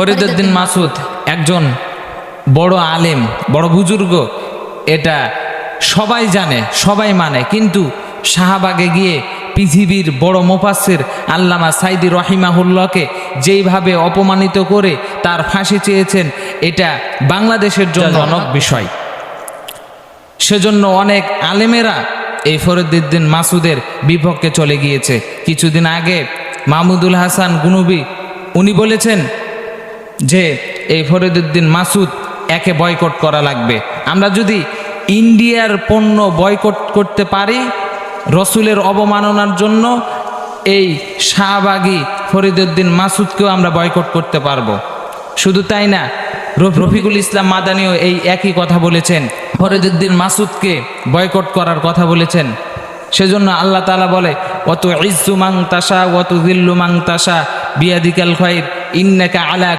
ফরিদউদ্দিন মাসুদ একজন বড় আলেম, বড় বুজুর্গ, এটা সবাই জানে, সবাই মানে। কিন্তু শাহবাগে গিয়ে পৃথিবীর বড় মুফাসসির আল্লামা সাইদি রহিমাহুল্লাহকে যেইভাবে অপমানিত করে তার ফাঁসি চেয়েছেন, এটা বাংলাদেশের জন্য জনক বিষয়। সেজন্য অনেক আলেমেরা এই ফরিদউদ্দিন মাসুদের বিপক্ষে চলে গিয়েছে। কিছুদিন আগে মাহমুদুল হাসান গুনুবি উনি বলেছেন যে এই ফরিদউদ্দিন মাসুদ একে বয়কট করা লাগবে। আমরা যদি ইন্ডিয়ার পণ্য বয়কট করতে পারি রসুলের অবমাননার জন্য, এই শাহবাগী ফরিদউদ্দিন মাসুদকেও আমরা বয়কট করতে পারবো। শুধু তাই না, রফিকুল ইসলাম মাদানীও এই একই কথা বলেছেন, ফরিদউদ্দিন মাসুদকে বয়কট করার কথা বলেছেন। সেজন্য আল্লাহ তাআলা বলে, ওয়াতু ইজ্জু মান তাশা ওয়াতু যিল্লু মান তাশা বিয়াদিকাল খায়র ইন্নাকা আলা